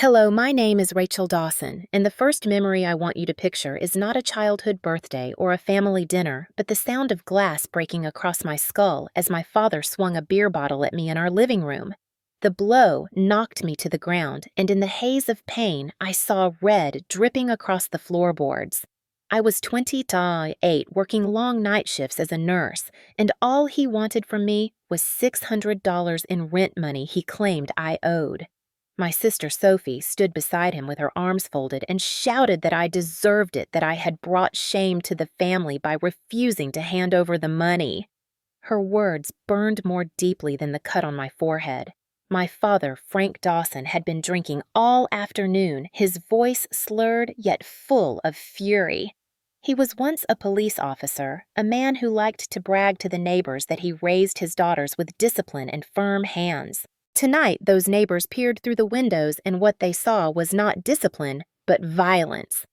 Hello, my name is Rachel Dawson, and the first memory I want you to picture is not a childhood birthday or a family dinner, but the sound of glass breaking across my skull as my father swung a beer bottle at me in our living room. The blow knocked me to the ground, and in the haze of pain, I saw red dripping across the floorboards. I was 28, working long night shifts as a nurse, and all he wanted from me was $600 in rent money he claimed I owed. My sister Sophie stood beside him with her arms folded and shouted that I deserved it, that I had brought shame to the family by refusing to hand over the money. Her words burned more deeply than the cut on my forehead. My father, Frank Dawson, had been drinking all afternoon, his voice slurred yet full of fury. He was once a police officer, a man who liked to brag to the neighbors that he raised his daughters with discipline and firm hands. Tonight, those neighbors peered through the windows, and what they saw was not discipline, but violence.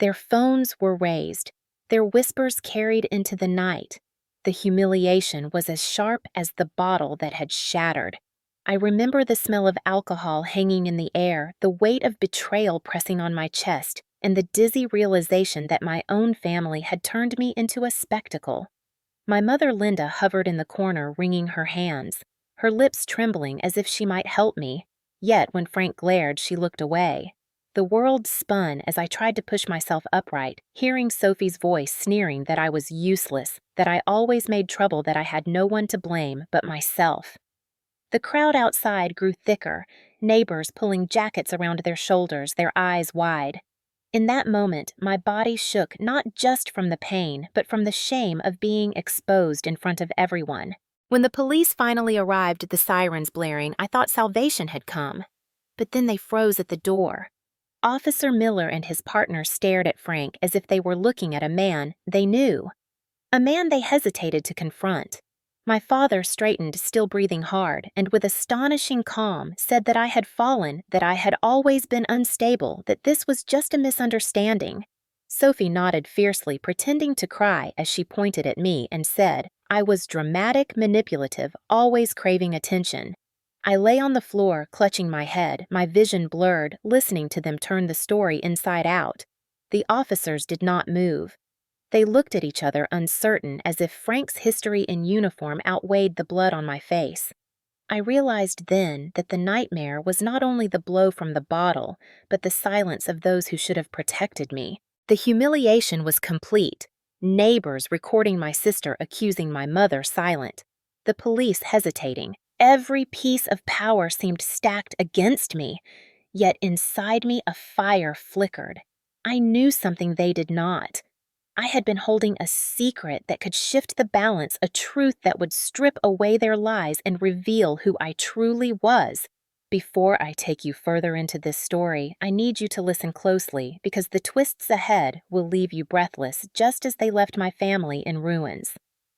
Their phones were raised, their whispers carried into the night. The humiliation was as sharp as the bottle that had shattered. I remember the smell of alcohol hanging in the air, the weight of betrayal pressing on my chest, and the dizzy realization that my own family had turned me into a spectacle. My mother Linda hovered in the corner, wringing her hands, her lips trembling as if she might help me. Yet when Frank glared, she looked away. The world spun as I tried to push myself upright, hearing Sophie's voice sneering that I was useless, that I always made trouble, that I had no one to blame but myself. The crowd outside grew thicker, neighbors pulling jackets around their shoulders, their eyes wide. In that moment, my body shook not just from the pain, but from the shame of being exposed in front of everyone. When the police finally arrived, the sirens blaring, I thought salvation had come. But then they froze at the door. Officer Miller and his partner stared at Frank as if they were looking at a man they knew, a man they hesitated to confront. My father straightened, still breathing hard, and with astonishing calm said that I had fallen, that I had always been unstable, that this was just a misunderstanding. Sophie nodded fiercely, pretending to cry as she pointed at me and said, I was dramatic, manipulative, always craving attention. I lay on the floor, clutching my head, my vision blurred, listening to them turn the story inside out. The officers did not move. They looked at each other, uncertain, as if Frank's history in uniform outweighed the blood on my face. I realized then that the nightmare was not only the blow from the bottle, but the silence of those who should have protected me. The humiliation was complete. Neighbors recording my sister accusing my mother silent. The police hesitating. Every piece of power seemed stacked against me. Yet inside me a fire flickered. I knew something they did not. I had been holding a secret that could shift the balance, a truth that would strip away their lies and reveal who I truly was. Before I take you further into this story, I need you to listen closely because the twists ahead will leave you breathless just as they left my family in ruins.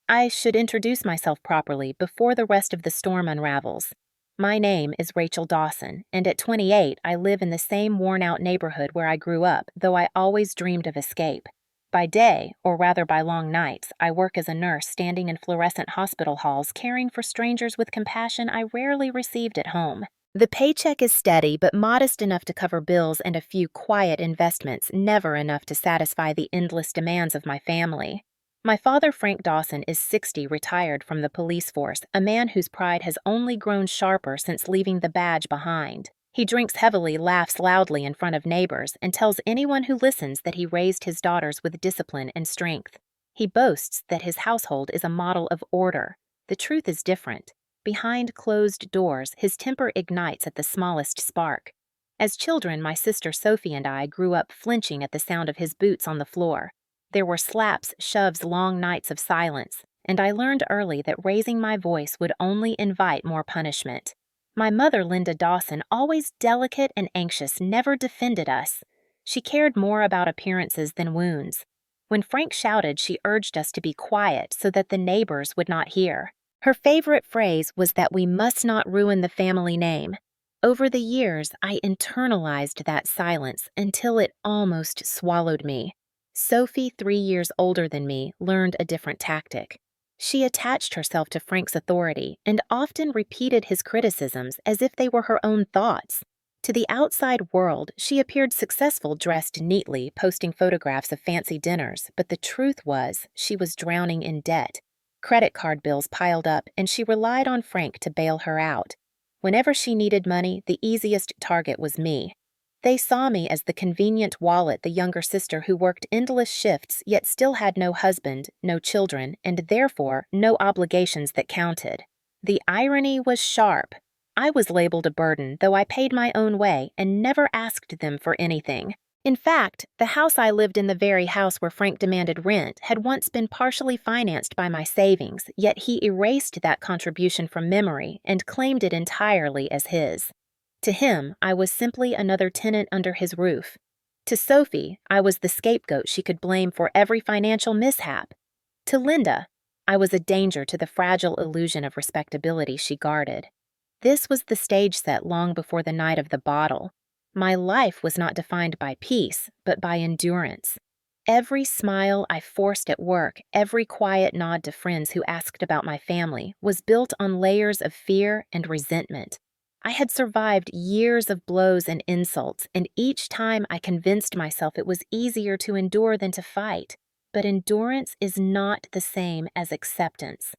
I should introduce myself properly before the rest of the storm unravels. My name is Rachel Dawson, and at 28, I live in the same worn-out neighborhood where I grew up, though I always dreamed of escape. By day, or rather by long nights, I work as a nurse standing in fluorescent hospital halls caring for strangers with compassion I rarely received at home. The paycheck is steady but modest enough to cover bills and a few quiet investments, never enough to satisfy the endless demands of my family. My father, Frank Dawson, is 60, retired from the police force, a man whose pride has only grown sharper since leaving the badge behind. He drinks heavily, laughs loudly in front of neighbors, and tells anyone who listens that he raised his daughters with discipline and strength. He boasts that his household is a model of order. The truth is different. Behind closed doors, his temper ignites at the smallest spark. As children, my sister Sophie and I grew up flinching at the sound of his boots on the floor. There were slaps, shoves, long nights of silence, and I learned early that raising my voice would only invite more punishment. My mother, Linda Dawson, always delicate and anxious, never defended us. She cared more about appearances than wounds. When Frank shouted, she urged us to be quiet so that the neighbors would not hear. Her favorite phrase was that we must not ruin the family name. Over the years, I internalized that silence until it almost swallowed me. Sophie, 3 years older than me, learned a different tactic. She attached herself to Frank's authority and often repeated his criticisms as if they were her own thoughts. To the outside world, she appeared successful, dressed neatly, posting photographs of fancy dinners, but the truth was, she was drowning in debt. Credit card bills piled up, and she relied on Frank to bail her out. Whenever she needed money, the easiest target was me. They saw me as the convenient wallet, the younger sister who worked endless shifts yet still had no husband, no children, and therefore no obligations that counted. The irony was sharp. I was labeled a burden, though I paid my own way and never asked them for anything. In fact, the house I lived in, the very house where Frank demanded rent, had once been partially financed by my savings, yet he erased that contribution from memory and claimed it entirely as his. To him, I was simply another tenant under his roof. To Sophie, I was the scapegoat she could blame for every financial mishap. To Linda, I was a danger to the fragile illusion of respectability she guarded. This was the stage set long before the night of the bottle. My life was not defined by peace, but by endurance. Every smile I forced at work, every quiet nod to friends who asked about my family, was built on layers of fear and resentment. I had survived years of blows and insults, and each time I convinced myself it was easier to endure than to fight. But endurance is not the same as acceptance.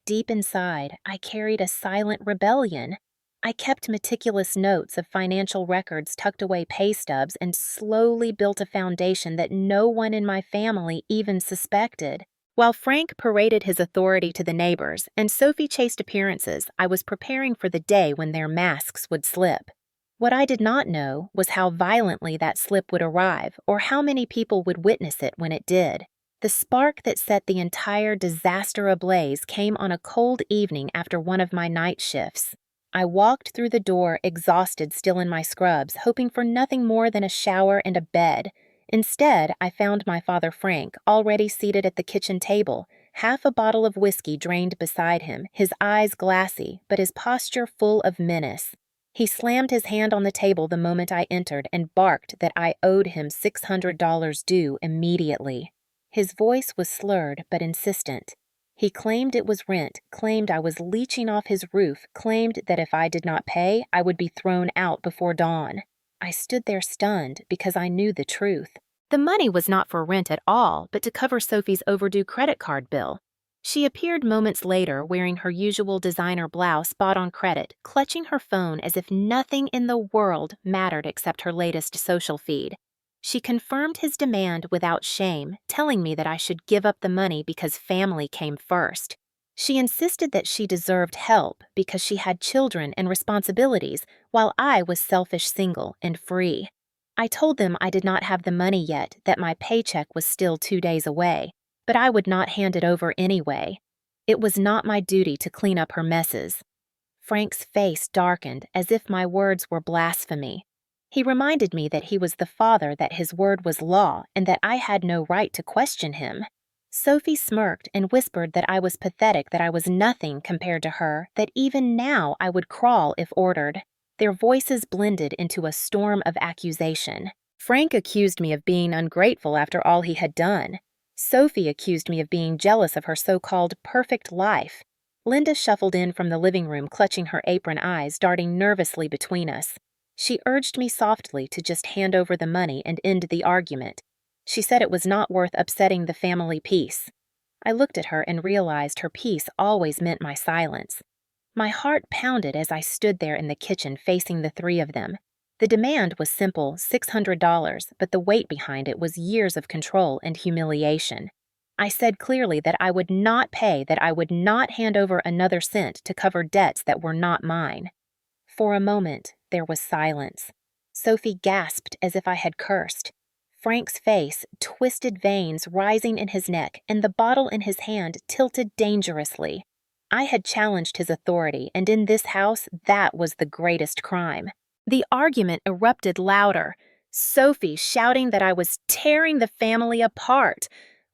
Deep inside, I carried a silent rebellion. I kept meticulous notes of financial records, tucked away pay stubs, and slowly built a foundation that no one in my family even suspected. While Frank paraded his authority to the neighbors and Sophie chased appearances, I was preparing for the day when their masks would slip. What I did not know was how violently that slip would arrive or how many people would witness it when it did. The spark that set the entire disaster ablaze came on a cold evening after one of my night shifts. I walked through the door, exhausted, still in my scrubs, hoping for nothing more than a shower and a bed. Instead, I found my father Frank already seated at the kitchen table, half a bottle of whiskey drained beside him, his eyes glassy, but his posture full of menace. He slammed his hand on the table the moment I entered and barked that I owed him $600 due immediately. His voice was slurred but insistent. He claimed it was rent, claimed I was leeching off his roof, claimed that if I did not pay, I would be thrown out before dawn. I stood there stunned because I knew the truth. The money was not for rent at all, but to cover Sophie's overdue credit card bill. She appeared moments later wearing her usual designer blouse bought on credit, clutching her phone as if nothing in the world mattered except her latest social feed. She confirmed his demand without shame, telling me that I should give up the money because family came first. She insisted that she deserved help because she had children and responsibilities, while I was selfish, single, and free. I told them I did not have the money yet, that my paycheck was still 2 days away, but I would not hand it over anyway. It was not my duty to clean up her messes. Frank's face darkened as if my words were blasphemy. He reminded me that he was the father, that his word was law, and that I had no right to question him. Sophie smirked and whispered that I was pathetic, that I was nothing compared to her, that even now I would crawl if ordered. Their voices blended into a storm of accusation. Frank accused me of being ungrateful after all he had done. Sophie accused me of being jealous of her so-called perfect life. Linda shuffled in from the living room, clutching her apron, eyes darting nervously between us. She urged me softly to just hand over the money and end the argument. She said it was not worth upsetting the family peace. I looked at her and realized her peace always meant my silence. My heart pounded as I stood there in the kitchen facing the three of them. The demand was simple, $600, but the weight behind it was years of control and humiliation. I said clearly that I would not pay, that I would not hand over another cent to cover debts that were not mine. For a moment, there was silence. Sophie gasped as if I had cursed. Frank's face, twisted veins rising in his neck, and the bottle in his hand tilted dangerously. I had challenged his authority, and in this house, that was the greatest crime. The argument erupted louder, Sophie shouting that I was tearing the family apart,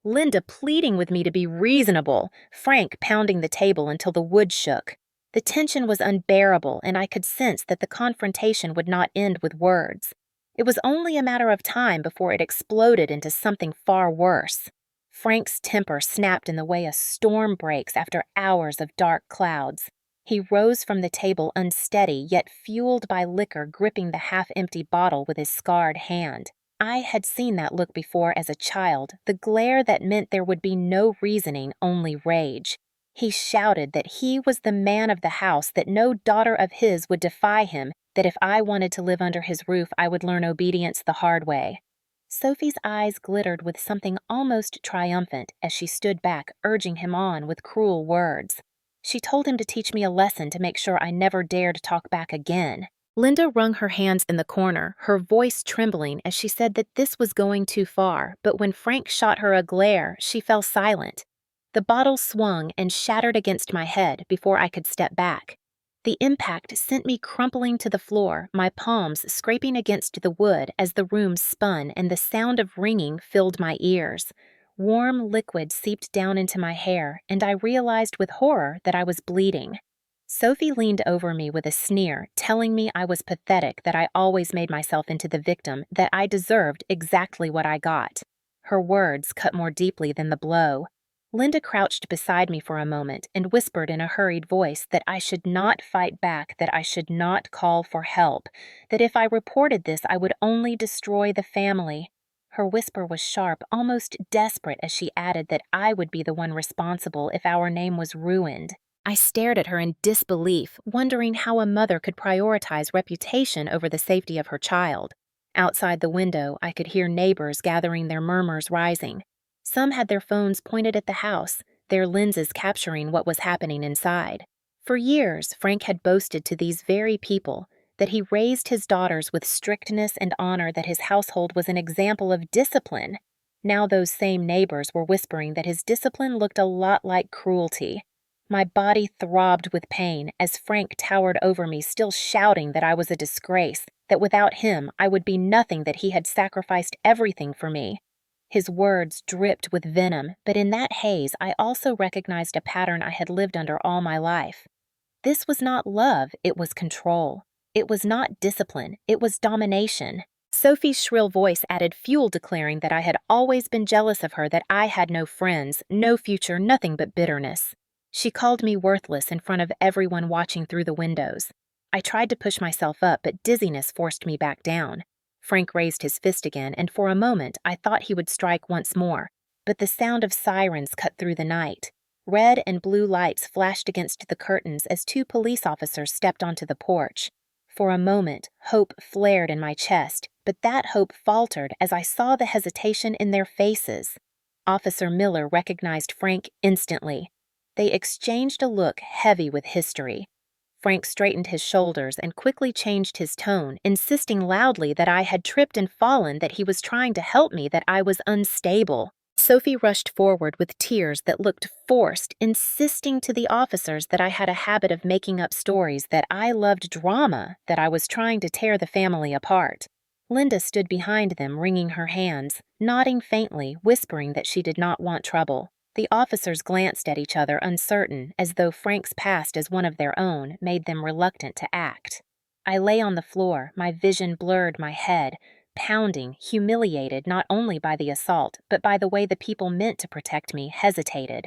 Linda pleading with me to be reasonable, Frank pounding the table until the wood shook. The tension was unbearable, and I could sense that the confrontation would not end with words. It was only a matter of time before it exploded into something far worse. Frank's temper snapped in the way a storm breaks after hours of dark clouds. He rose from the table unsteady, yet fueled by liquor, gripping the half-empty bottle with his scarred hand. I had seen that look before as a child, the glare that meant there would be no reasoning, only rage. He shouted that he was the man of the house, that no daughter of his would defy him, that if I wanted to live under his roof, I would learn obedience the hard way. Sophie's eyes glittered with something almost triumphant as she stood back, urging him on with cruel words. She told him to teach me a lesson to make sure I never dared talk back again. Linda wrung her hands in the corner, her voice trembling as she said that this was going too far, but when Frank shot her a glare, she fell silent. The bottle swung and shattered against my head before I could step back. The impact sent me crumpling to the floor, my palms scraping against the wood as the room spun and the sound of ringing filled my ears. Warm liquid seeped down into my hair, and I realized with horror that I was bleeding. Sophie leaned over me with a sneer, telling me I was pathetic, that I always made myself into the victim, that I deserved exactly what I got. Her words cut more deeply than the blow. Linda crouched beside me for a moment and whispered in a hurried voice that I should not fight back, that I should not call for help, that if I reported this I would only destroy the family. Her whisper was sharp, almost desperate, as she added that I would be the one responsible if our name was ruined. I stared at her in disbelief, wondering how a mother could prioritize reputation over the safety of her child. Outside the window, I could hear neighbors gathering, their murmurs rising. Some had their phones pointed at the house, their lenses capturing what was happening inside. For years, Frank had boasted to these very people that he raised his daughters with strictness and honor, that his household was an example of discipline. Now those same neighbors were whispering that his discipline looked a lot like cruelty. My body throbbed with pain as Frank towered over me, still shouting that I was a disgrace, that without him I would be nothing, that he had sacrificed everything for me. His words dripped with venom, but in that haze I also recognized a pattern I had lived under all my life. This was not love, it was control. It was not discipline, it was domination. Sophie's shrill voice added fuel, declaring that I had always been jealous of her, that I had no friends, no future, nothing but bitterness. She called me worthless in front of everyone watching through the windows. I tried to push myself up, but dizziness forced me back down. Frank raised his fist again, and for a moment I thought he would strike once more, but the sound of sirens cut through the night. Red and blue lights flashed against the curtains as 2 police officers stepped onto the porch. For a moment, hope flared in my chest, but that hope faltered as I saw the hesitation in their faces. Officer Miller recognized Frank instantly. They exchanged a look heavy with history. Frank straightened his shoulders and quickly changed his tone, insisting loudly that I had tripped and fallen, that he was trying to help me, that I was unstable. Sophie rushed forward with tears that looked forced, insisting to the officers that I had a habit of making up stories, that I loved drama, that I was trying to tear the family apart. Linda stood behind them, wringing her hands, nodding faintly, whispering that she did not want trouble. The officers glanced at each other, uncertain, as though Frank's past as one of their own made them reluctant to act. I lay on the floor, my vision blurred, my head pounding, humiliated not only by the assault, but by the way the people meant to protect me, hesitated.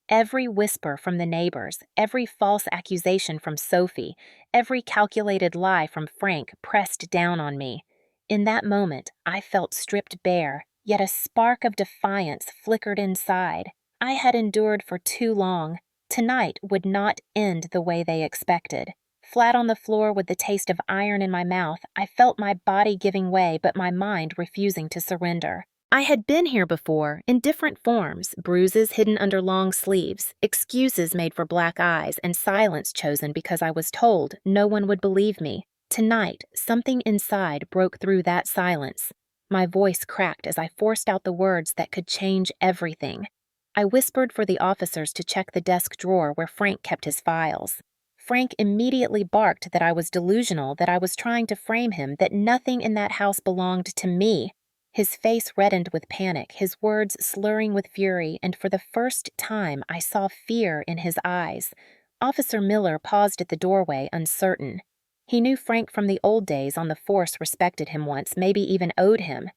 Every whisper from the neighbors, every false accusation from Sophie, every calculated lie from Frank pressed down on me. In that moment, I felt stripped bare, yet a spark of defiance flickered inside. I had endured for too long. Tonight would not end the way they expected. Flat on the floor with the taste of iron in my mouth, I felt my body giving way, but my mind refusing to surrender. I had been here before, in different forms, bruises hidden under long sleeves, excuses made for black eyes, and silence chosen because I was told no one would believe me. Tonight, something inside broke through that silence. My voice cracked as I forced out the words that could change everything. I whispered for the officers to check the desk drawer where Frank kept his files. Frank immediately barked that I was delusional, that I was trying to frame him, that nothing in that house belonged to me. His face reddened with panic, his words slurring with fury, and for the first time I saw fear in his eyes. Officer Miller paused at the doorway, uncertain. He knew Frank from the old days on the force, respected him once, maybe even owed him.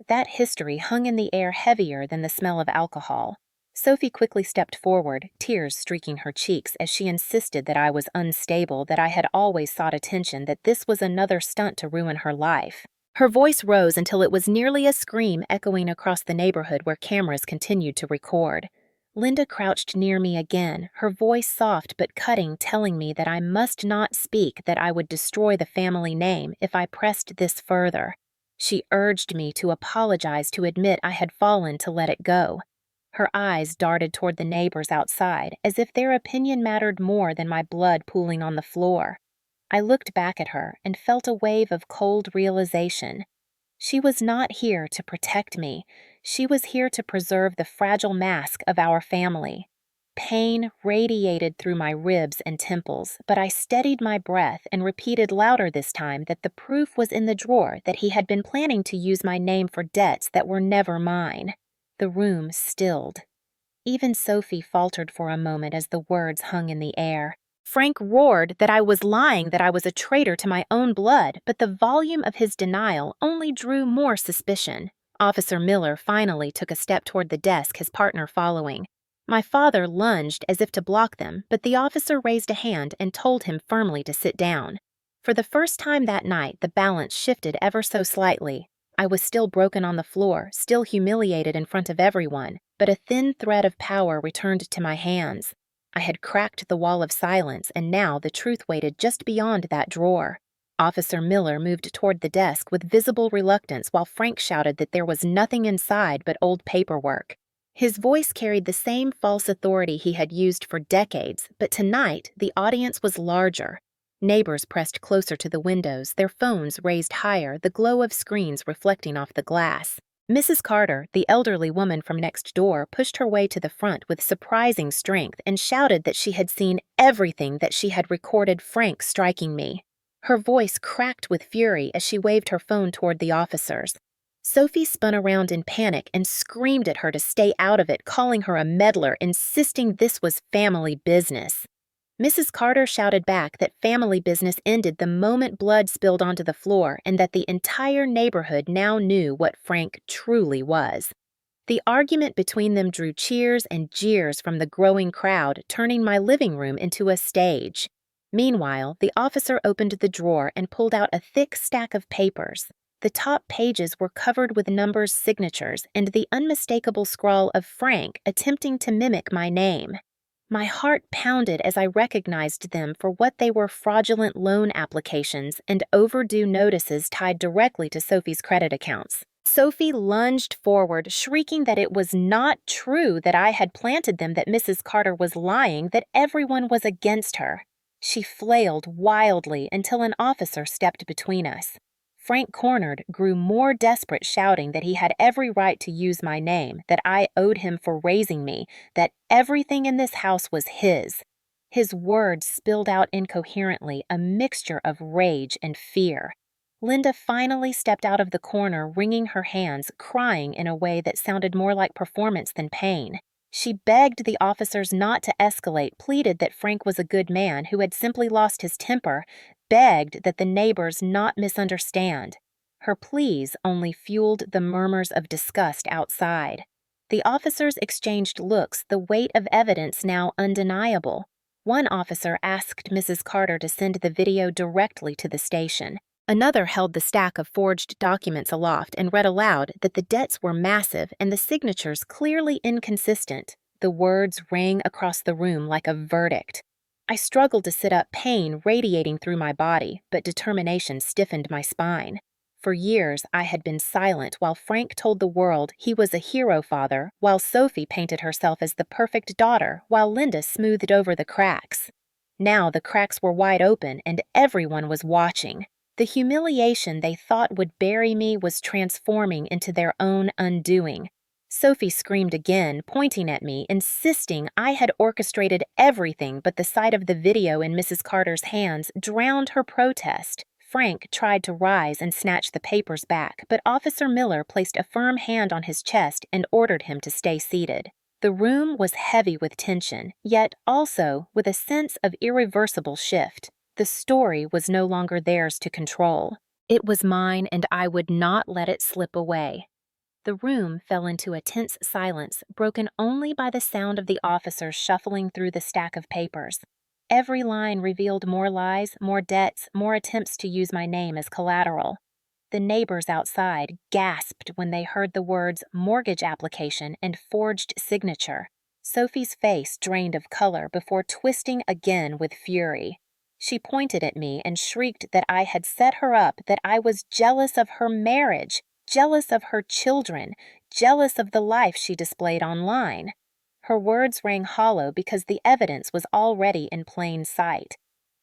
That history hung in the air heavier than the smell of alcohol. Sophie quickly stepped forward, tears streaking her cheeks as she insisted that I was unstable, that I had always sought attention, that this was another stunt to ruin her life. Her voice rose until it was nearly a scream echoing across the neighborhood where cameras continued to record. Linda crouched near me again, her voice soft but cutting, telling me that I must not speak, that I would destroy the family name if I pressed this further. She urged me to apologize, to admit I had fallen, to let it go. Her eyes darted toward the neighbors outside, as if their opinion mattered more than my blood pooling on the floor. I looked back at her and felt a wave of cold realization. She was not here to protect me. She was here to preserve the fragile mask of our family. Pain radiated through my ribs and temples, but I steadied my breath and repeated louder this time that the proof was in the drawer, that he had been planning to use my name for debts that were never mine. The room stilled. Even Sophie faltered for a moment as the words hung in the air. Frank roared that I was lying, that I was a traitor to my own blood, but the volume of his denial only drew more suspicion. Officer Miller finally took a step toward the desk, his partner following. My father lunged as if to block them, but the officer raised a hand and told him firmly to sit down. For the first time that night, the balance shifted ever so slightly. I was still broken on the floor, still humiliated in front of everyone, but a thin thread of power returned to my hands. I had cracked the wall of silence, and now the truth waited just beyond that drawer. Officer Miller moved toward the desk with visible reluctance while Frank shouted that there was nothing inside but old paperwork. His voice carried the same false authority he had used for decades, but tonight the audience was larger. Neighbors pressed closer to the windows, their phones raised higher, the glow of screens reflecting off the glass. Mrs. Carter, the elderly woman from next door, pushed her way to the front with surprising strength and shouted that she had seen everything, that she had recorded Frank striking me. Her voice cracked with fury as she waved her phone toward the officers. Sophie spun around in panic and screamed at her to stay out of it, calling her a meddler, insisting this was family business. Mrs. Carter shouted back that family business ended the moment blood spilled onto the floor, and that the entire neighborhood now knew what Frank truly was. The argument between them drew cheers and jeers from the growing crowd, turning my living room into a stage. Meanwhile, the officer opened the drawer and pulled out a thick stack of papers. The top pages were covered with numbers, signatures, and the unmistakable scrawl of Frank attempting to mimic my name. My heart pounded as I recognized them for what they were: fraudulent loan applications and overdue notices tied directly to Sophie's credit accounts. Sophie lunged forward, shrieking that it was not true, that I had planted them, that Mrs. Carter was lying, that everyone was against her. She flailed wildly until an officer stepped between us. Frank, cornered, grew more desperate, shouting that he had every right to use my name, that I owed him for raising me, that everything in this house was his. His words spilled out incoherently, a mixture of rage and fear. Linda finally stepped out of the corner, wringing her hands, crying in a way that sounded more like performance than pain. She begged the officers not to escalate, pleaded that Frank was a good man who had simply lost his temper, begged that the neighbors not misunderstand. Her pleas only fueled the murmurs of disgust outside. The officers exchanged looks, the weight of evidence now undeniable. One officer asked Mrs. Carter to send the video directly to the station. Another held the stack of forged documents aloft and read aloud that the debts were massive and the signatures clearly inconsistent. The words rang across the room like a verdict. I struggled to sit up, pain radiating through my body, but determination stiffened my spine. For years, I had been silent while Frank told the world he was a hero father, while Sophie painted herself as the perfect daughter, while Linda smoothed over the cracks. Now the cracks were wide open and everyone was watching. The humiliation they thought would bury me was transforming into their own undoing. Sophie screamed again, pointing at me, insisting I had orchestrated everything, but the sight of the video in Mrs. Carter's hands drowned her protest. Frank tried to rise and snatch the papers back, but Officer Miller placed a firm hand on his chest and ordered him to stay seated. The room was heavy with tension, yet also with a sense of irreversible shift. The story was no longer theirs to control. It was mine, and I would not let it slip away. the room fell into a tense silence, broken only by the sound of the officers shuffling through the stack of papers. Every line revealed more lies, more debts, more attempts to use my name as collateral. The neighbors outside gasped when they heard the words mortgage application and forged signature. Sophie's face drained of color before twisting again with fury. She pointed at me and shrieked that I had set her up, that I was jealous of her marriage, jealous of her children, jealous of the life she displayed online. Her words rang hollow because the evidence was already in plain sight.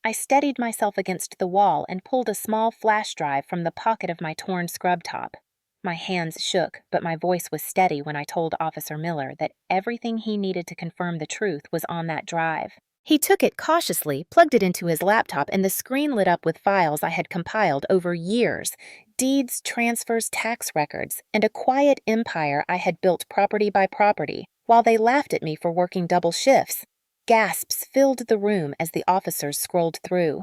I steadied myself against the wall and pulled a small flash drive from the pocket of my torn scrub top. My hands shook, but my voice was steady when I told Officer Miller that everything he needed to confirm the truth was on that drive. He took it cautiously, plugged it into his laptop, and the screen lit up with files I had compiled over years: deeds, transfers, tax records, and a quiet empire I had built property by property, while they laughed at me for working double shifts. Gasps filled the room as the officers scrolled through.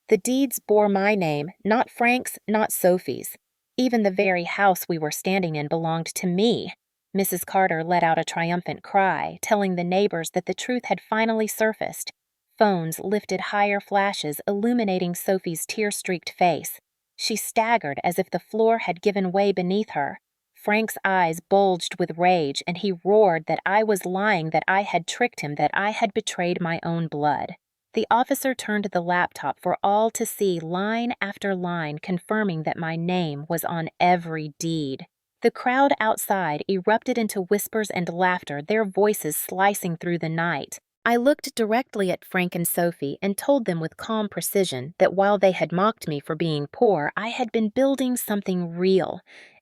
The deeds bore my name, not Frank's, not Sophie's. Even the very house we were standing in belonged to me. Mrs. Carter let out a triumphant cry, telling the neighbors that the truth had finally surfaced. Phones lifted higher flashes, illuminating Sophie's tear-streaked face. She staggered as if the floor had given way beneath her. Frank's eyes bulged with rage, and he roared that I was lying, that I had tricked him, that I had betrayed my own blood. The officer turned the laptop for all to see, line after line, confirming that my name was on every deed. The crowd outside erupted into whispers and laughter, their voices slicing through the night. I looked directly at Frank and Sophie and told them with calm precision that while they had mocked me for being poor, I had been building something real.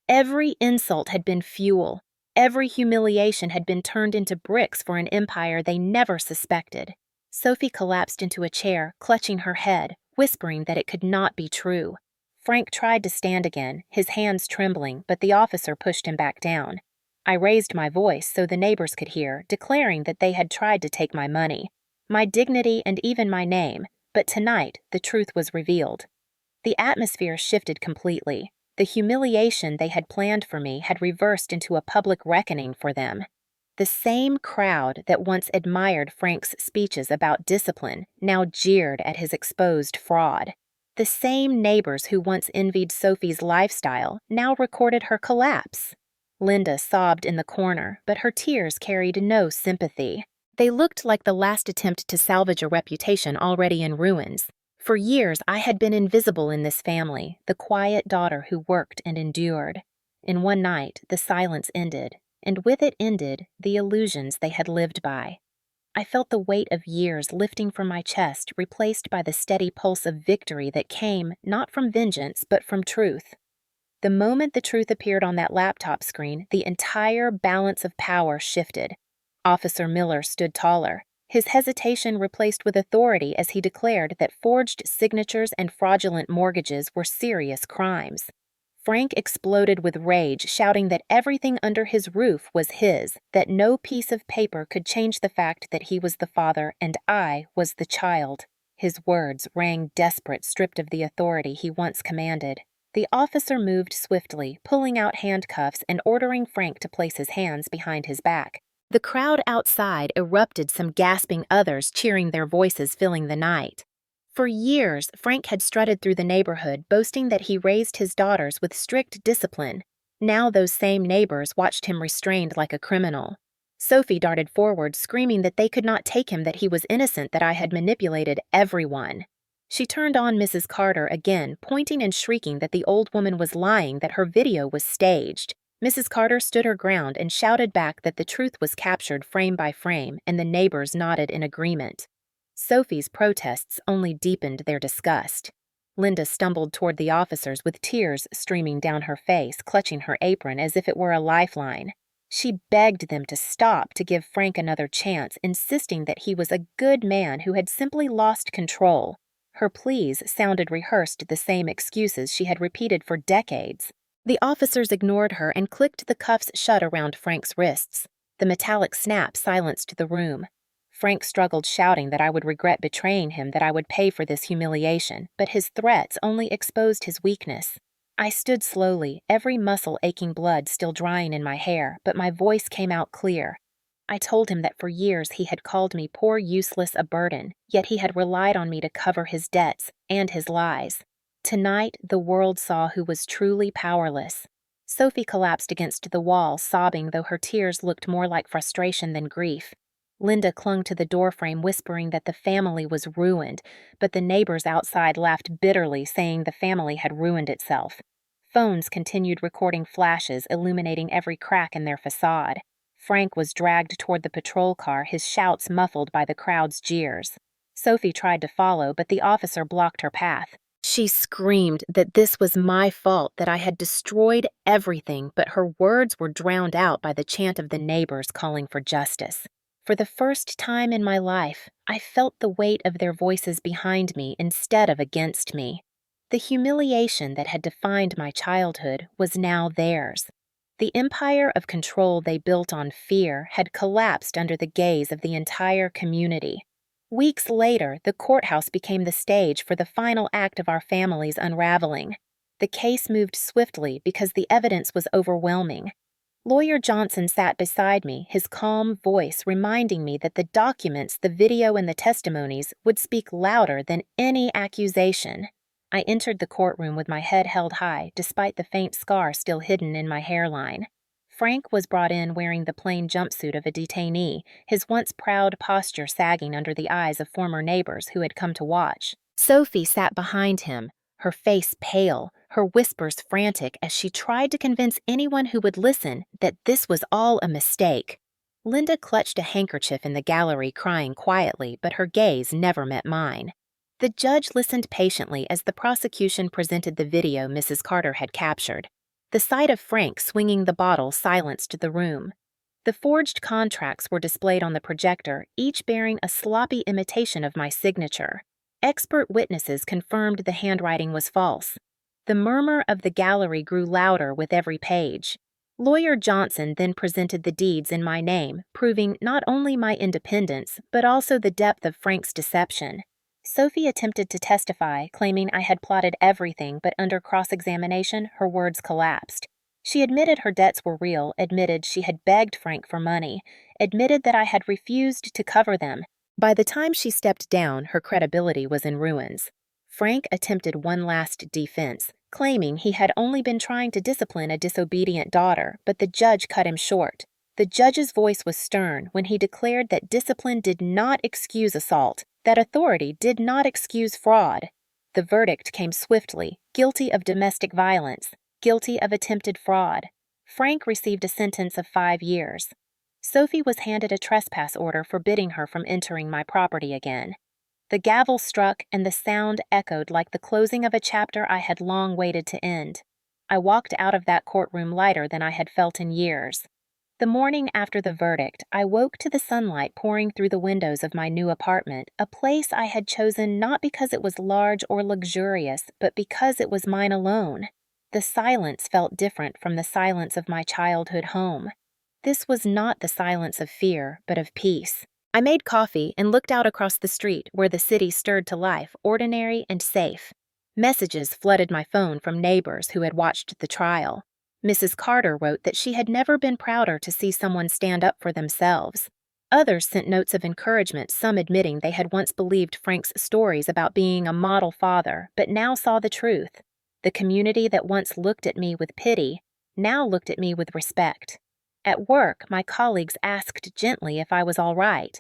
Every insult had been fuel. Every humiliation had been turned into bricks for an empire they never suspected. Sophie collapsed into a chair, clutching her head, whispering that it could not be true. Frank tried to stand again, his hands trembling, but the officer pushed him back down. I raised my voice so the neighbors could hear, declaring that they had tried to take my money, my dignity, and even my name, but tonight the truth was revealed. The atmosphere shifted completely. The humiliation they had planned for me had reversed into a public reckoning for them. The same crowd that once admired Frank's speeches about discipline now jeered at his exposed fraud. The same neighbors who once envied Sophie's lifestyle now recorded her collapse. Linda sobbed in the corner, but her tears carried no sympathy. They looked like the last attempt to salvage a reputation already in ruins. For years, I had been invisible in this family, the quiet daughter who worked and endured. In one night, the silence ended, and with it ended the illusions they had lived by. I felt the weight of years lifting from my chest, replaced by the steady pulse of victory that came not from vengeance but from truth. The moment the truth appeared on that laptop screen, the entire balance of power shifted. Officer Miller stood taller, his hesitation replaced with authority as he declared that forged signatures and fraudulent mortgages were serious crimes. Frank exploded with rage, shouting that everything under his roof was his, that no piece of paper could change the fact that he was the father and I was the child. His words rang desperate, stripped of the authority he once commanded. The officer moved swiftly, pulling out handcuffs and ordering Frank to place his hands behind his back. The crowd outside erupted, some gasping, others cheering, their voices filling the night. For years, Frank had strutted through the neighborhood, boasting that he raised his daughters with strict discipline. Now those same neighbors watched him restrained like a criminal. Sophie darted forward, screaming that they could not take him, that he was innocent, that I had manipulated everyone. She turned on Mrs. Carter again, pointing and shrieking that the old woman was lying, that her video was staged. Mrs. Carter stood her ground and shouted back that the truth was captured frame by frame, and the neighbors nodded in agreement. Sophie's protests only deepened their disgust. Linda stumbled toward the officers with tears streaming down her face, clutching her apron as if it were a lifeline. She begged them to stop, to give Frank another chance, insisting that he was a good man who had simply lost control. Her pleas sounded rehearsed, the same excuses she had repeated for decades. The officers ignored her and clicked the cuffs shut around Frank's wrists. The metallic snap silenced the room. Frank struggled, shouting that I would regret betraying him, that I would pay for this humiliation, but his threats only exposed his weakness. I stood slowly, every muscle aching, blood still drying in my hair, but my voice came out clear. I told him that for years he had called me poor, useless, a burden, yet he had relied on me to cover his debts and his lies. Tonight, the world saw who was truly powerless. Sophie collapsed against the wall, sobbing, though her tears looked more like frustration than grief. Linda clung to the doorframe, whispering that the family was ruined, but the neighbors outside laughed bitterly, saying the family had ruined itself. Phones continued recording flashes, illuminating every crack in their facade. Frank was dragged toward the patrol car, his shouts muffled by the crowd's jeers. Sophie tried to follow, but the officer blocked her path. She screamed that this was my fault, that I had destroyed everything, but her words were drowned out by the chant of the neighbors calling for justice. For the first time in my life, I felt the weight of their voices behind me instead of against me. The humiliation that had defined my childhood was now theirs. The empire of control they built on fear had collapsed under the gaze of the entire community. Weeks later, the courthouse became the stage for the final act of our family's unraveling. The case moved swiftly because the evidence was overwhelming. Lawyer Johnson sat beside me, his calm voice reminding me that the documents, the video, and the testimonies would speak louder than any accusation. I entered the courtroom with my head held high, despite the faint scar still hidden in my hairline. Frank was brought in wearing the plain jumpsuit of a detainee, his once proud posture sagging under the eyes of former neighbors who had come to watch. Sophie sat behind him, her face pale, her whispers frantic as she tried to convince anyone who would listen that this was all a mistake. Linda clutched a handkerchief in the gallery, crying quietly, but her gaze never met mine. The judge listened patiently as the prosecution presented the video Mrs. Carter had captured. The sight of Frank swinging the bottle silenced the room. The forged contracts were displayed on the projector, each bearing a sloppy imitation of my signature. Expert witnesses confirmed the handwriting was false. The murmur of the gallery grew louder with every page. Lawyer Johnson then presented the deeds in my name, proving not only my independence, but also the depth of Frank's deception. Sophie attempted to testify, claiming I had plotted everything, but under cross-examination, her words collapsed. She admitted her debts were real, admitted she had begged Frank for money, admitted that I had refused to cover them. By the time she stepped down, her credibility was in ruins. Frank attempted one last defense, claiming he had only been trying to discipline a disobedient daughter, but the judge cut him short. The judge's voice was stern when he declared that discipline did not excuse assault, that authority did not excuse fraud. The verdict came swiftly: guilty of domestic violence, guilty of attempted fraud. Frank received a sentence of 5 years. Sophie was handed a trespass order forbidding her from entering my property again. The gavel struck, and the sound echoed like the closing of a chapter I had long waited to end. I walked out of that courtroom lighter than I had felt in years. The morning after the verdict, I woke to the sunlight pouring through the windows of my new apartment, a place I had chosen not because it was large or luxurious, but because it was mine alone. The silence felt different from the silence of my childhood home. This was not the silence of fear, but of peace. I made coffee and looked out across the street where the city stirred to life, ordinary and safe. Messages flooded my phone from neighbors who had watched the trial. Mrs. Carter wrote that she had never been prouder to see someone stand up for themselves. Others sent notes of encouragement, some admitting they had once believed Frank's stories about being a model father, but now saw the truth. The community that once looked at me with pity now looked at me with respect. At work, my colleagues asked gently if I was all right.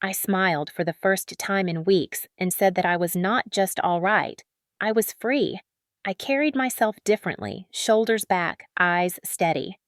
I smiled for the first time in weeks and said that I was not just all right, I was free. I carried myself differently, shoulders back, eyes steady.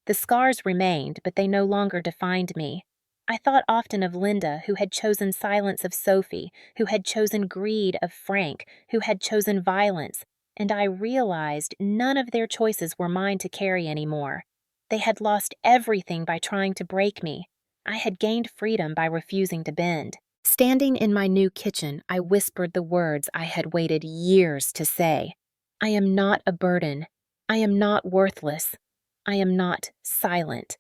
The scars remained, but they no longer defined me. I thought often of Linda, who had chosen silence of Sophie, who had chosen greed of Frank, who had chosen violence, and I realized none of their choices were mine to carry anymore. They had lost everything by trying to break me. I had gained freedom by refusing to bend. Standing in my new kitchen, I whispered the words I had waited years to say. I am not a burden. I am not worthless. I am not silent.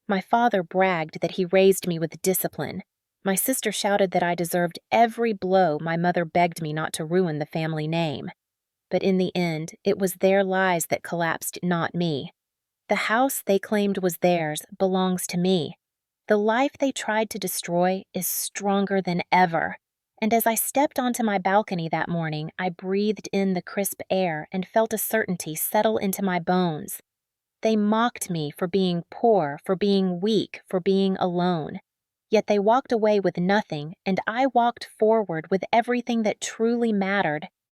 My father bragged that he raised me with discipline. My sister shouted that I deserved every blow. My mother begged me not to ruin the family name. But in the end, it was their lies that collapsed, not me. The house they claimed was theirs belongs to me. The life they tried to destroy is stronger than ever. And as I stepped onto my balcony that morning, I breathed in the crisp air and felt a certainty settle into my bones. They mocked me for being poor, for being weak, for being alone. Yet they walked away with nothing, and I walked forward with everything that truly mattered.